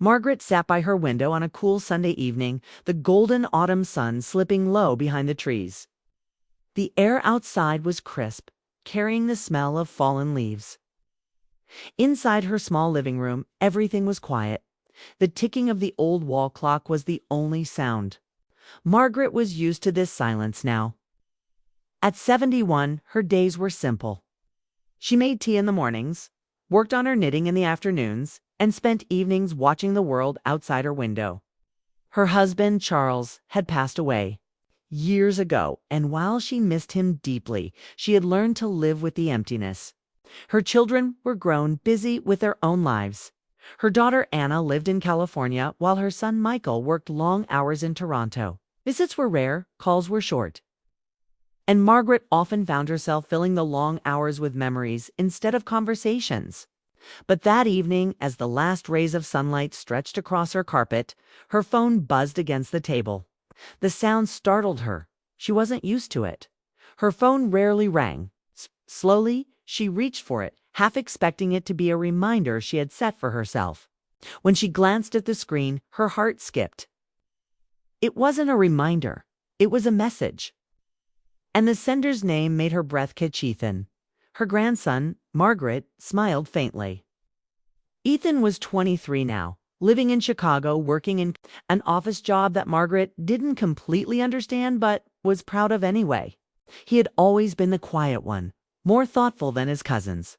Margaret sat by her window on a cool Sunday evening, the golden autumn sun slipping low behind the trees. The air outside was crisp, carrying the smell of fallen leaves. Inside her small living room, everything was quiet. The ticking of the old wall clock was the only sound. Margaret was used to this silence now. At 71, her days were simple. She made tea in the mornings, worked on her knitting in the afternoons, and spent evenings watching the world outside her window. Her husband, Charles, had passed away years ago, and while she missed him deeply, she had learned to live with the emptiness. Her children were grown, busy with their own lives. Her daughter Anna lived in California, while her son Michael worked long hours in Toronto. Visits were rare, calls were short. And Margaret often found herself filling the long hours with memories instead of conversations. But that evening, as the last rays of sunlight stretched across her carpet, her phone buzzed against the table. The sound startled her. She wasn't used to it. Her phone rarely rang. Slowly, she reached for it, half expecting it to be a reminder she had set for herself. When she glanced at the screen, her heart skipped. It wasn't a reminder. It was a message. And the sender's name made her breath catch. Ethan. Her grandson, Margaret, smiled faintly. Ethan was 23 now, living in Chicago, working in an office job that Margaret didn't completely understand but was proud of anyway. He had always been the quiet one, more thoughtful than his cousins.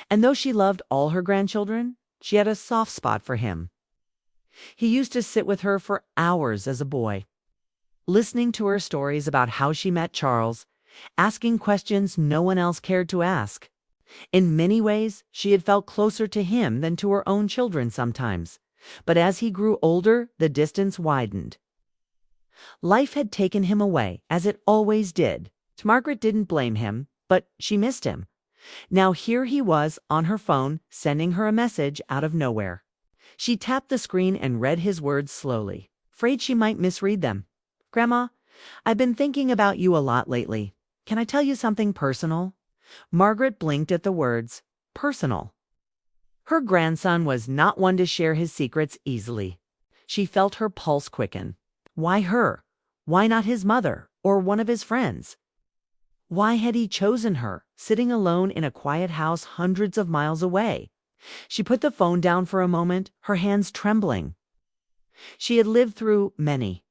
And though she loved all her grandchildren, she had a soft spot for him. He used to sit with her for hours as a boy, listening to her stories about how she met Charles, asking questions no one else cared to ask. In many ways, she had felt closer to him than to her own children sometimes. But as he grew older, the distance widened. Life had taken him away, as it always did. Margaret didn't blame him, but she missed him. Now here he was on her phone, sending her a message out of nowhere. She tapped the screen and read his words slowly, afraid she might misread them. "Grandma, I've been thinking about you a lot lately. Can I tell you something personal?" Margaret blinked at the words, personal. Her grandson was not one to share his secrets easily. She felt her pulse quicken. Why her? Why not his mother or one of his friends? Why had he chosen her, sitting alone in a quiet house hundreds of miles away? She put the phone down for a moment, her hands trembling. She had lived through many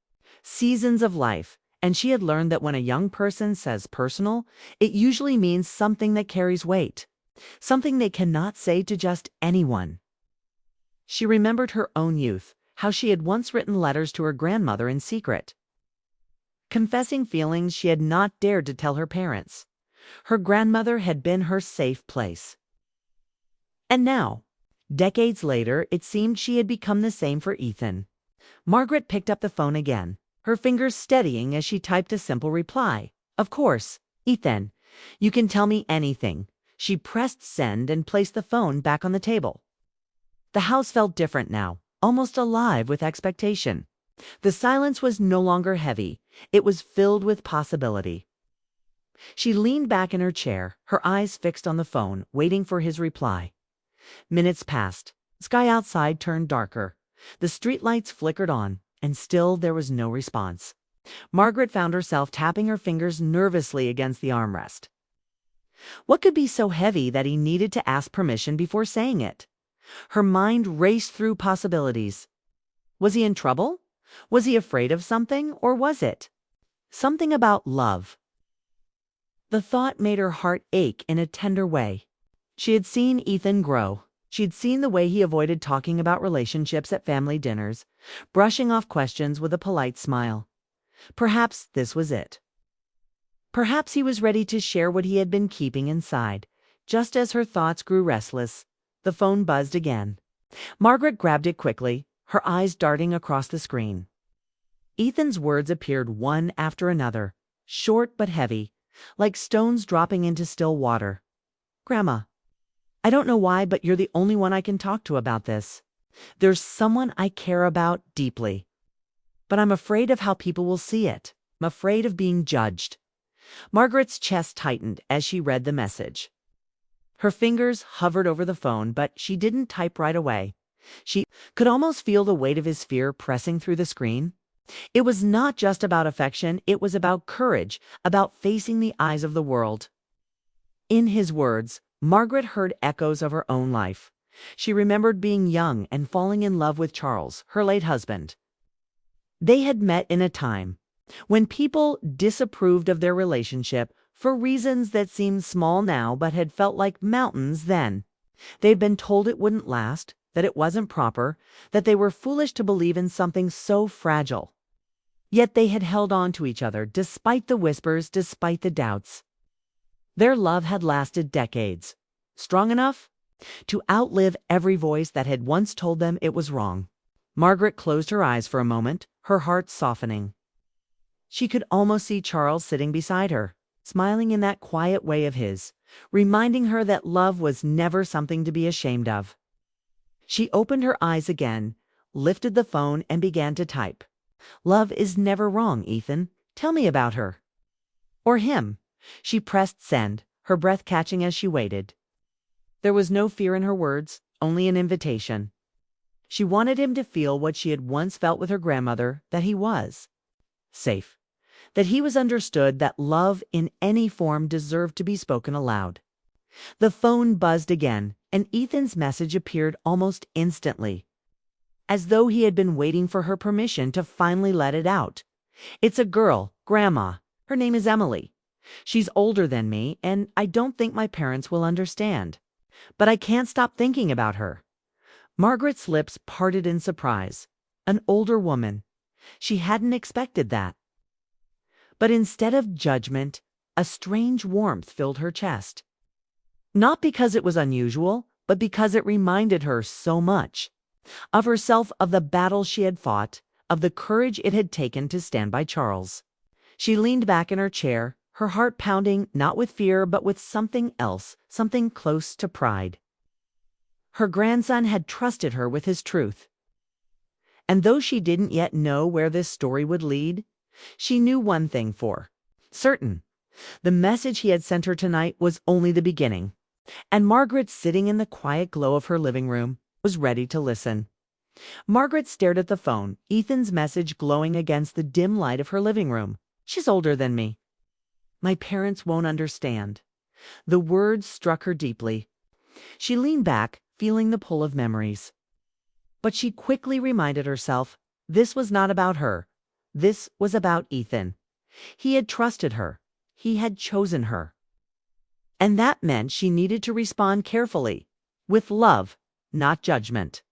seasons of life, and she had learned that when a young person says personal, it usually means something that carries weight, something they cannot say to just anyone. She remembered her own youth, how she had once written letters to her grandmother in secret, confessing feelings she had not dared to tell her parents. Her grandmother had been her safe place. And now, decades later, it seemed she had become the same for Ethan. Margaret picked up the phone again, her fingers steadying as she typed a simple reply. "Of course, Ethan, you can tell me anything." She pressed send and placed the phone back on the table. The house felt different now, almost alive with expectation. The silence was no longer heavy. It was filled with possibility. She leaned back in her chair, her eyes fixed on the phone, waiting for his reply. Minutes passed. The sky outside turned darker. The streetlights flickered on, and still there was no response. Margaret found herself tapping her fingers nervously against the armrest. What could be so heavy that he needed to ask permission before saying it? Her mind raced through possibilities. Was he in trouble? Was he afraid of something, or was it something about love? The thought made her heart ache in a tender way. She had seen Ethan grow. She'd seen the way he avoided talking about relationships at family dinners, brushing off questions with a polite smile. Perhaps this was it. Perhaps he was ready to share what he had been keeping inside. Just as her thoughts grew restless, the phone buzzed again. Margaret grabbed it quickly, her eyes darting across the screen. Ethan's words appeared one after another, short but heavy, like stones dropping into still water. "Grandma, I don't know why, but you're the only one I can talk to about this. There's someone I care about deeply. But I'm afraid of how people will see it. I'm afraid of being judged." Margaret's chest tightened as she read the message. Her fingers hovered over the phone, but she didn't type right away. She could almost feel the weight of his fear pressing through the screen. It was not just about affection, it was about courage, about facing the eyes of the world. In his words, Margaret heard echoes of her own life. She remembered being young and falling in love with Charles, her late husband. They had met in a time when people disapproved of their relationship for reasons that seemed small now but had felt like mountains then. They'd been told it wouldn't last, that it wasn't proper, that they were foolish to believe in something so fragile. Yet they had held on to each other despite the whispers, despite the doubts. Their love had lasted decades, strong enough to outlive every voice that had once told them it was wrong. Margaret closed her eyes for a moment, her heart softening. She could almost see Charles sitting beside her, smiling in that quiet way of his, reminding her that love was never something to be ashamed of. She opened her eyes again, lifted the phone, and began to type. "Love is never wrong, Ethan. Tell me about her." Or him. She pressed send, her breath catching as she waited. There was no fear in her words, only an invitation. She wanted him to feel what she had once felt with her grandmother, that he was safe, that he was understood, that love in any form deserved to be spoken aloud. The phone buzzed again, and Ethan's message appeared almost instantly, as though he had been waiting for her permission to finally let it out. "It's a girl, Grandma. Her name is Emily. She's older than me, and I don't think my parents will understand. But I can't stop thinking about her." Margaret's lips parted in surprise. An older woman. She hadn't expected that. But instead of judgment, a strange warmth filled her chest. Not because it was unusual, but because it reminded her so much. Of herself, of the battles she had fought, of the courage it had taken to stand by Charles. She leaned back in her chair, her heart pounding not with fear but with something else, something close to pride. Her grandson had trusted her with his truth. And though she didn't yet know where this story would lead, she knew one thing for certain. The message he had sent her tonight was only the beginning. And Margaret, sitting in the quiet glow of her living room, was ready to listen. Margaret stared at the phone, Ethan's message glowing against the dim light of her living room. "She's older than me. My parents won't understand." The words struck her deeply. She leaned back, feeling the pull of memories. But she quickly reminded herself, this was not about her. This was about Ethan. He had trusted her. He had chosen her. And that meant she needed to respond carefully, with love, not judgment.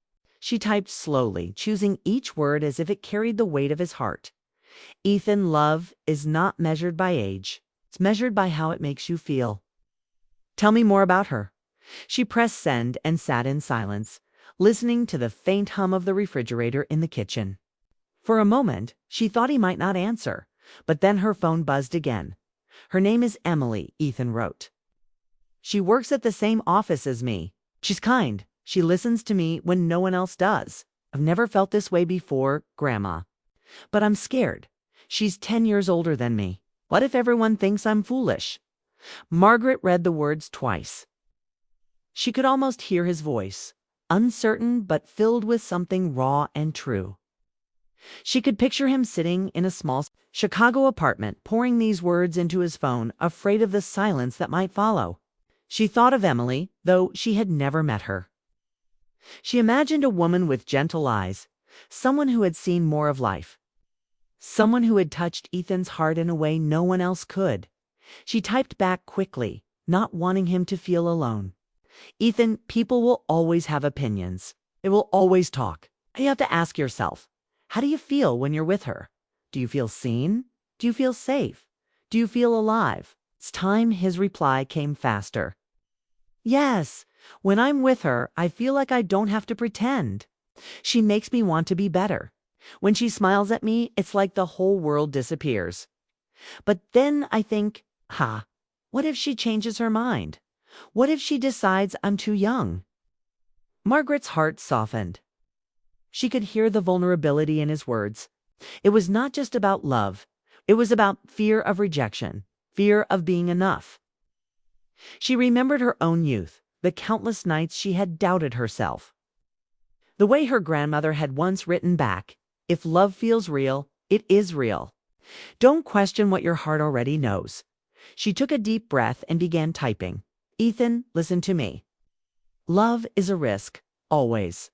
She typed slowly, choosing each word as if it carried the weight of his heart. "Ethan, love is not measured by age. It's measured by how it makes you feel. Tell me more about her." She pressed send and sat in silence, listening to the faint hum of the refrigerator in the kitchen. For a moment, she thought he might not answer, but then her phone buzzed again. "Her name is Emily," Ethan wrote. "She works at the same office as me. She's kind. She listens to me when no one else does. I've never felt this way before, Grandma. But I'm scared. She's 10 years older than me. What if everyone thinks I'm foolish?" Margaret read the words twice. She could almost hear his voice, uncertain but filled with something raw and true. She could picture him sitting in a small Chicago apartment, pouring these words into his phone, afraid of the silence that might follow. She thought of Emily, though she had never met her. She imagined a woman with gentle eyes, someone who had seen more of life, someone who had touched Ethan's heart in a way no one else could. She typed back quickly, not wanting him to feel alone. "Ethan, people will always have opinions. They will always talk. You have to ask yourself, how do you feel when you're with her? Do you feel seen? Do you feel safe? Do you feel alive?" It's time his reply came faster. "Yes, when I'm with her, I feel like I don't have to pretend. She makes me want to be better. When she smiles at me, it's like the whole world disappears. But then I think, what if she changes her mind? What if she decides I'm too young?" Margaret's heart softened. She could hear the vulnerability in his words. It was not just about love. It was about fear of rejection, fear of being enough. She remembered her own youth, the countless nights she had doubted herself. The way her grandmother had once written back, "If love feels real, it is real. Don't question what your heart already knows." She took a deep breath and began typing. "Ethan, listen to me. Love is a risk, always.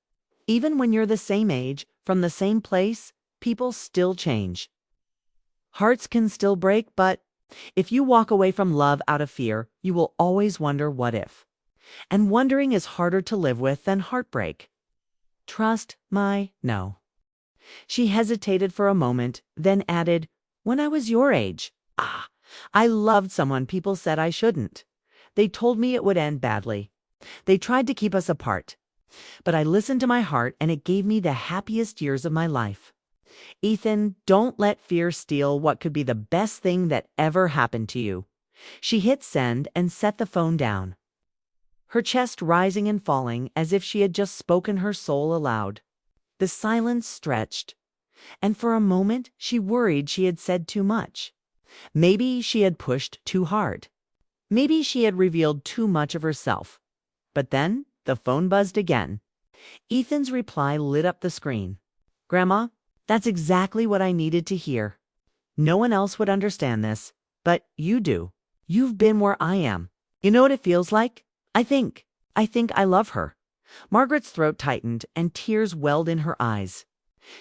Even when you're the same age, from the same place, people still change. Hearts can still break, but if you walk away from love out of fear, you will always wonder what if. And wondering is harder to live with than heartbreak. Trust my no." She hesitated for a moment, then added, "When I was your age, I loved someone people said I shouldn't. They told me it would end badly. They tried to keep us apart. But I listened to my heart and it gave me the happiest years of my life. Ethan, don't let fear steal what could be the best thing that ever happened to you." She hit send and set the phone down, her chest rising and falling as if she had just spoken her soul aloud. The silence stretched, and for a moment she worried she had said too much. Maybe she had pushed too hard. Maybe she had revealed too much of herself. But then the phone buzzed again. Ethan's reply lit up the screen. "Grandma, that's exactly what I needed to hear. No one else would understand this, but you do. You've been where I am. You know what it feels like? I think I love her." Margaret's throat tightened and tears welled in her eyes.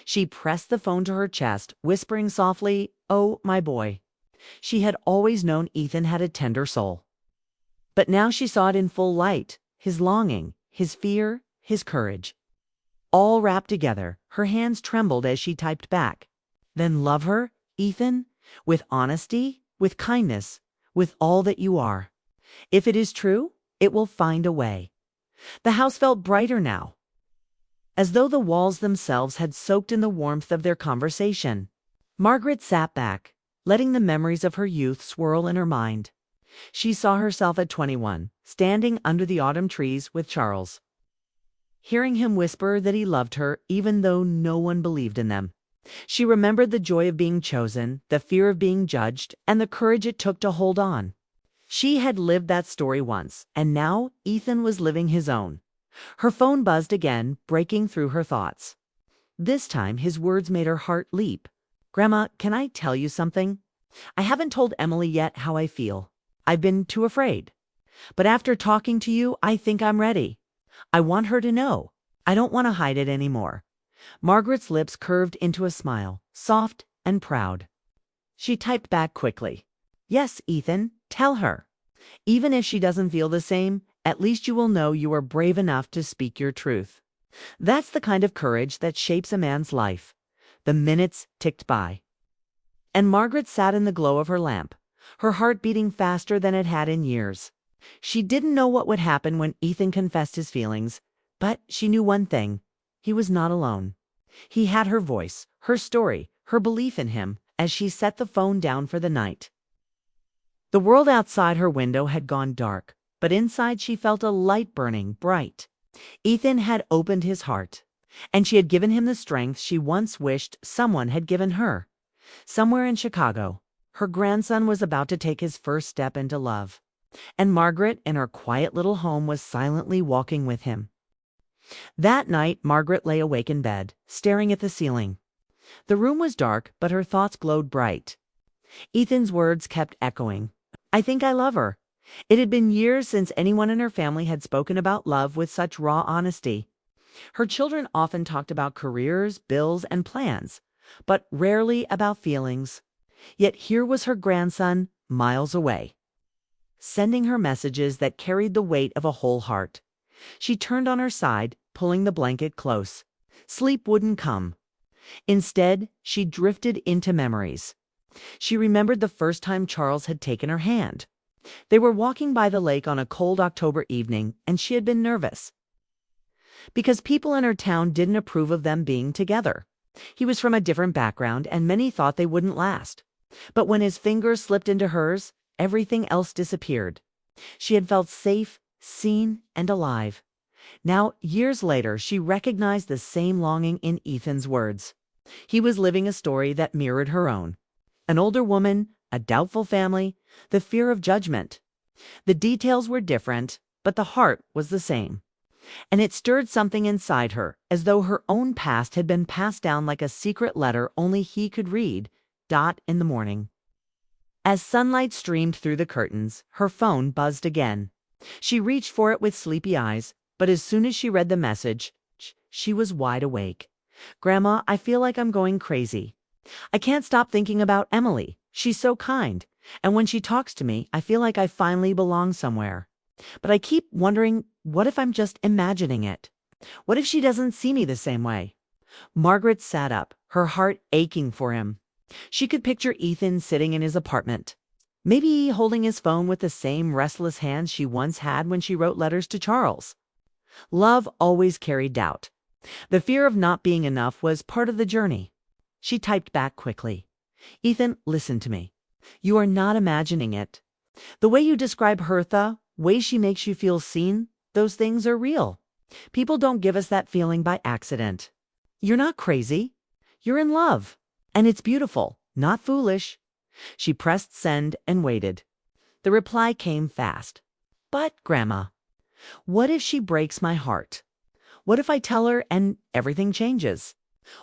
She pressed the phone to her chest, whispering softly, "Oh, my boy." She had always known Ethan had a tender soul. But now she saw it in full light, his longing, his fear, his courage. All wrapped together, her hands trembled as she typed back. "Then love her, Ethan, with honesty, with kindness, with all that you are. If it is true, it will find a way." The house felt brighter now, as though the walls themselves had soaked in the warmth of their conversation. Margaret sat back, letting the memories of her youth swirl in her mind. She saw herself at 21, standing under the autumn trees with Charles, hearing him whisper that he loved her even though no one believed in them. She remembered the joy of being chosen, the fear of being judged, and the courage it took to hold on. She had lived that story once, and now Ethan was living his own. Her phone buzzed again, breaking through her thoughts. This time his words made her heart leap. "Grandma, can I tell you something? I haven't told Emily yet how I feel. I've been too afraid. But after talking to you, I think I'm ready. I want her to know. I don't want to hide it anymore." Margaret's lips curved into a smile, soft and proud. She typed back quickly, "Yes, Ethan, tell her. Even if she doesn't feel the same, at least you will know you are brave enough to speak your truth." That's the kind of courage that shapes a man's life. The minutes ticked by, and Margaret sat in the glow of her lamp, her heart beating faster than it had in years. She didn't know what would happen when Ethan confessed his feelings, but she knew one thing: he was not alone. He had her voice, her story, her belief in him as she set the phone down for the night. The world outside her window had gone dark, but inside she felt a light burning bright. Ethan had opened his heart, and she had given him the strength she once wished someone had given her. Somewhere in Chicago, her grandson was about to take his first step into love, and Margaret in her quiet little home was silently walking with him. That night, Margaret lay awake in bed, staring at the ceiling. The room was dark, but her thoughts glowed bright. Ethan's words kept echoing. "I think I love her." It had been years since anyone in her family had spoken about love with such raw honesty. Her children often talked about careers, bills, and plans, but rarely about feelings. Yet here was her grandson, miles away, sending her messages that carried the weight of a whole heart. She turned on her side, pulling the blanket close. Sleep wouldn't come. Instead, she drifted into memories. She remembered the first time Charles had taken her hand. They were walking by the lake on a cold October evening, and she had been nervous because people in her town didn't approve of them being together. He was from a different background, and many thought they wouldn't last. But when his fingers slipped into hers, everything else disappeared. She had felt safe, seen, and alive. Now, years later, she recognized the same longing in Ethan's words. He was living a story that mirrored her own. An older woman, a doubtful family, the fear of judgment. The details were different, but the heart was the same. and it stirred something inside her, as though her own past had been passed down like a secret letter only he could read. In the morning, as sunlight streamed through the curtains, her phone buzzed again. She reached for it with sleepy eyes, but as soon as she read the message, she was wide awake. "Grandma, I feel like I'm going crazy. I can't stop thinking about Emily. She's so kind. And when she talks to me, I feel like I finally belong somewhere. But I keep wondering, what if I'm just imagining it? What if she doesn't see me the same way?" Margaret sat up, her heart aching for him. She could picture Ethan sitting in his apartment, maybe holding his phone with the same restless hands she once had when she wrote letters to Charles. Love always carried doubt. The fear of not being enough was part of the journey. She typed back quickly. "Ethan, listen to me. You are not imagining it. The way you describe her, the way she makes you feel seen, those things are real. People don't give us that feeling by accident. You're not crazy. You're in love. And it's beautiful, not foolish." She pressed send and waited. The reply came fast. "But, Grandma, what if she breaks my heart? What if I tell her and everything changes?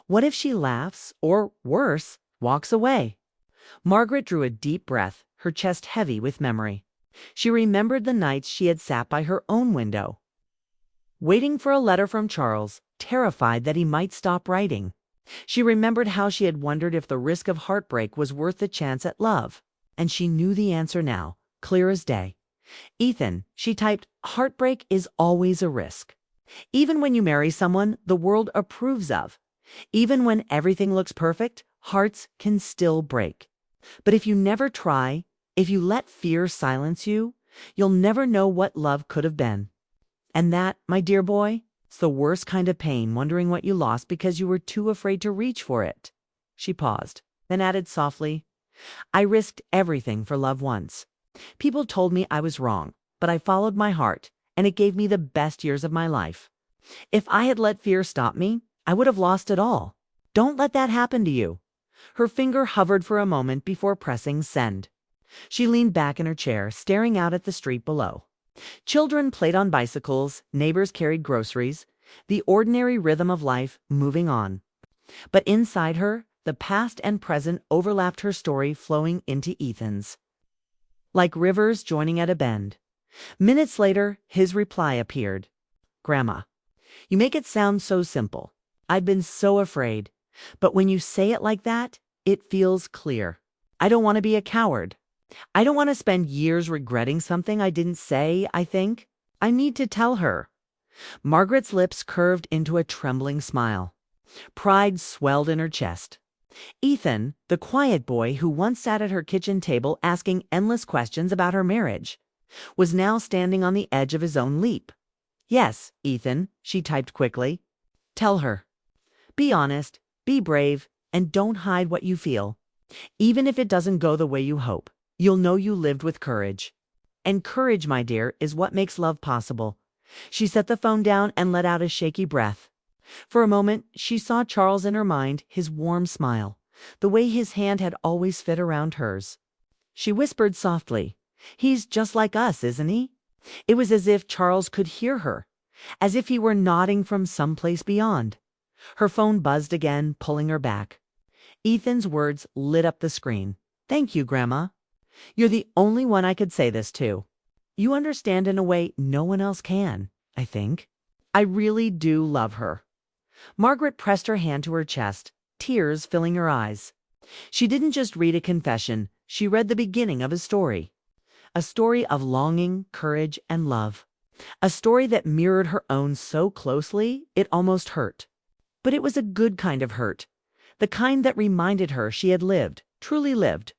What if she laughs, or worse, walks away?" Margaret drew a deep breath, her chest heavy with memory. She remembered the nights she had sat by her own window, waiting for a letter from Charles, terrified that he might stop writing. She remembered how she had wondered if the risk of heartbreak was worth the chance at love, and she knew the answer now, clear as day. "Ethan," she typed, "heartbreak is always a risk. Even when you marry someone the world approves of, even when everything looks perfect, hearts can still break. But if you never try, if you let fear silence you, you'll never know what love could have been. And that, my dear boy, it's the worst kind of pain, wondering what you lost because you were too afraid to reach for it." She paused, then added softly, "I risked everything for love once. People told me I was wrong, but I followed my heart, and it gave me the best years of my life. If I had let fear stop me, I would have lost it all. Don't let that happen to you." Her finger hovered for a moment before pressing send. She leaned back in her chair, staring out at the street below. Children played on bicycles, neighbors carried groceries, the ordinary rhythm of life moving on. But inside her, the past and present overlapped, her story flowing into Ethan's, like rivers joining at a bend. Minutes later, his reply appeared. "Grandma, you make it sound so simple. I've been so afraid. But when you say it like that, it feels clear. I don't want to be a coward. I don't want to spend years regretting something I didn't say, I think. I need to tell her." Margaret's lips curved into a trembling smile. Pride swelled in her chest. Ethan, the quiet boy who once sat at her kitchen table asking endless questions about her marriage, was now standing on the edge of his own leap. "Yes, Ethan," she typed quickly. "Tell her. Be honest, be brave, and don't hide what you feel. Even if it doesn't go the way you hope, you'll know you lived with courage. And courage, my dear, is what makes love possible." She set the phone down and let out a shaky breath. For a moment, she saw Charles in her mind, his warm smile, the way his hand had always fit around hers. She whispered softly, "He's just like us, isn't he?" It was as if Charles could hear her, as if he were nodding from someplace beyond. Her phone buzzed again, pulling her back. Ethan's words lit up the screen. "Thank you, Grandma. You're the only one I could say this to. You understand in a way no one else can, I think. I really do love her." Margaret pressed her hand to her chest, tears filling her eyes. She didn't just read a confession, she read the beginning of a story. A story of longing, courage, and love. A story that mirrored her own so closely it almost hurt. But it was a good kind of hurt, the kind that reminded her she had lived, truly lived.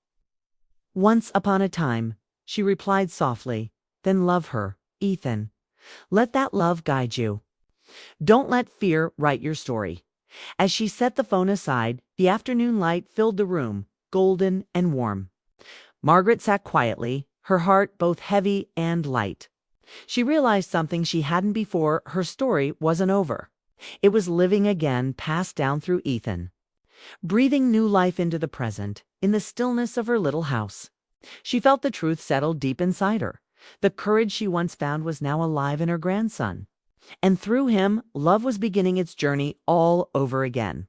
"Once upon a time," she replied softly. "Then love her, Ethan. Let that love guide you. Don't let fear write your story." As she set the phone aside, the afternoon light filled the room, golden and warm. Margaret sat quietly, her heart both heavy and light. She realized something she hadn't before: her story wasn't over. It was living again, passed down through Ethan, breathing new life into the present, in the stillness of her little house. She felt the truth settle deep inside her. The courage she once found was now alive in her grandson. And through him, love was beginning its journey all over again.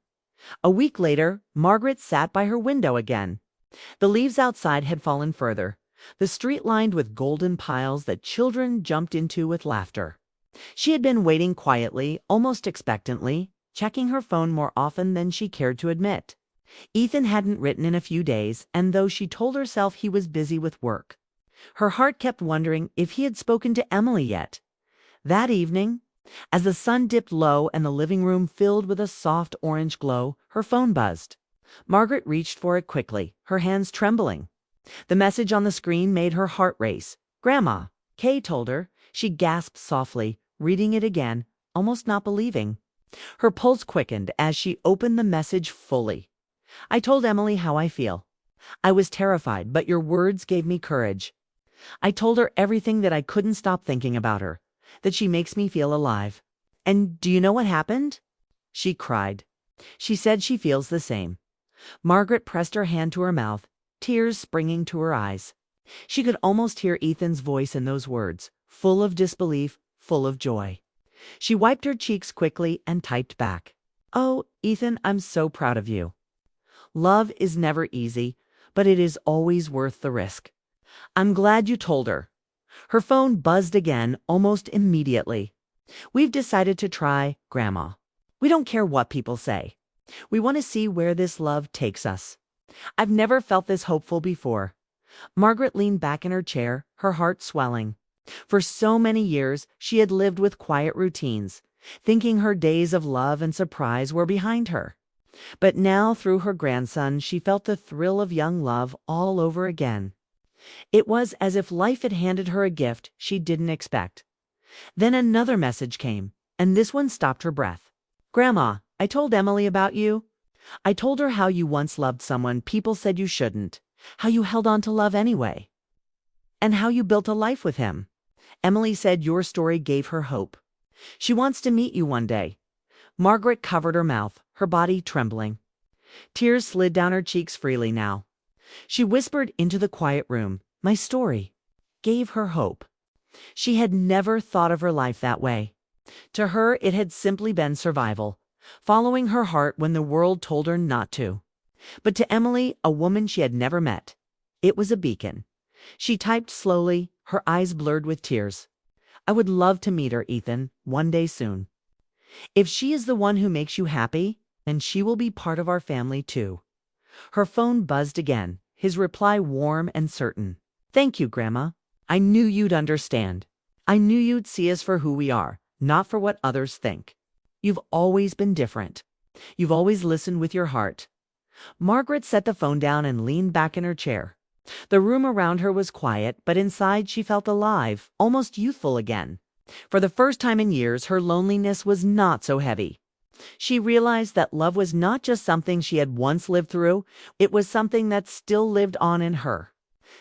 A week later, Margaret sat by her window again. The leaves outside had fallen further, the street lined with golden piles that children jumped into with laughter. She had been waiting quietly, almost expectantly, checking her phone more often than she cared to admit. Ethan hadn't written in a few days, and though she told herself he was busy with work, her heart kept wondering if he had spoken to Emily yet. That evening, as the sun dipped low and the living room filled with a soft orange glow, her phone buzzed. Margaret reached for it quickly, her hands trembling. The message on the screen made her heart race. "Grandma," Kay told her. She gasped softly, reading it again, almost not believing. Her pulse quickened as she opened the message fully. "I told Emily how I feel. I was terrified, but your words gave me courage. I told her everything, that I couldn't stop thinking about her, that she makes me feel alive. And do you know what happened?" She cried. She said she feels the same. Margaret pressed her hand to her mouth, tears springing to her eyes. She could almost hear Ethan's voice in those words, full of disbelief, full of joy. She wiped her cheeks quickly and typed back, "Oh, Ethan, I'm so proud of you. Love is never easy, but it is always worth the risk. I'm glad you told her." Her phone buzzed again almost immediately. "We've decided to try, Grandma. We don't care what people say. We want to see where this love takes us. I've never felt this hopeful before." Margaret leaned back in her chair, her heart swelling. For so many years, she had lived with quiet routines, thinking her days of love and surprise were behind her. But now, through her grandson, she felt the thrill of young love all over again. It was as if life had handed her a gift she didn't expect. Then another message came, and this one stopped her breath. "Grandma, I told Emily about you. I told her how you once loved someone people said you shouldn't, how you held on to love anyway, and how you built a life with him. Emily said your story gave her hope. She wants to meet you one day." Margaret covered her mouth, her body trembling. Tears slid down her cheeks freely now. She whispered into the quiet room, "My story gave her hope." She had never thought of her life that way. To her, it had simply been survival, following her heart when the world told her not to. But to Emily, a woman she had never met, it was a beacon. She typed slowly, her eyes blurred with tears. "I would love to meet her, Ethan, one day soon. If she is the one who makes you happy, then she will be part of our family too." Her phone buzzed again, his reply warm and certain. "Thank you, Grandma. I knew you'd understand. I knew you'd see us for who we are, not for what others think. You've always been different. You've always listened with your heart." Margaret set the phone down and leaned back in her chair. The room around her was quiet, but inside she felt alive, almost youthful again. For the first time in years, her loneliness was not so heavy. She realized that love was not just something she had once lived through, it was something that still lived on in her.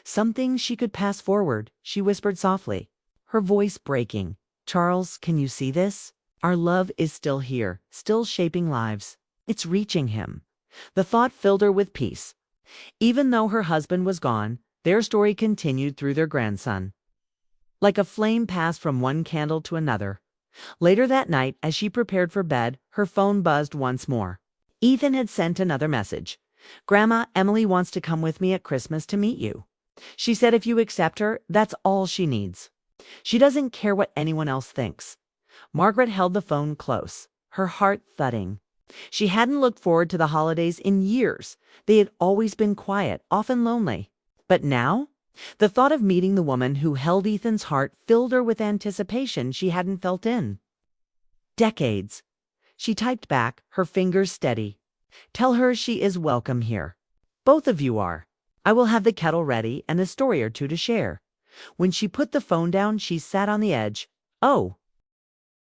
Something she could pass forward, she whispered softly, her voice breaking. "Charles, can you see this? Our love is still here, still shaping lives. It's reaching him." The thought filled her with peace. Even though her husband was gone, their story continued through their grandson. Like a flame passed from one candle to another. Later that night, as she prepared for bed, her phone buzzed once more. Ethan had sent another message. "Grandma, Emily wants to come with me at Christmas to meet you. She said if you accept her, that's all she needs. She doesn't care what anyone else thinks." Margaret held the phone close, her heart thudding. She hadn't looked forward to the holidays in years. They had always been quiet, often lonely. But now, the thought of meeting the woman who held Ethan's heart filled her with anticipation she hadn't felt in decades. She typed back, her fingers steady. "Tell her she is welcome here. Both of you are. I will have the kettle ready and a story or two to share." When she put the phone down, she sat on the edge. "Oh,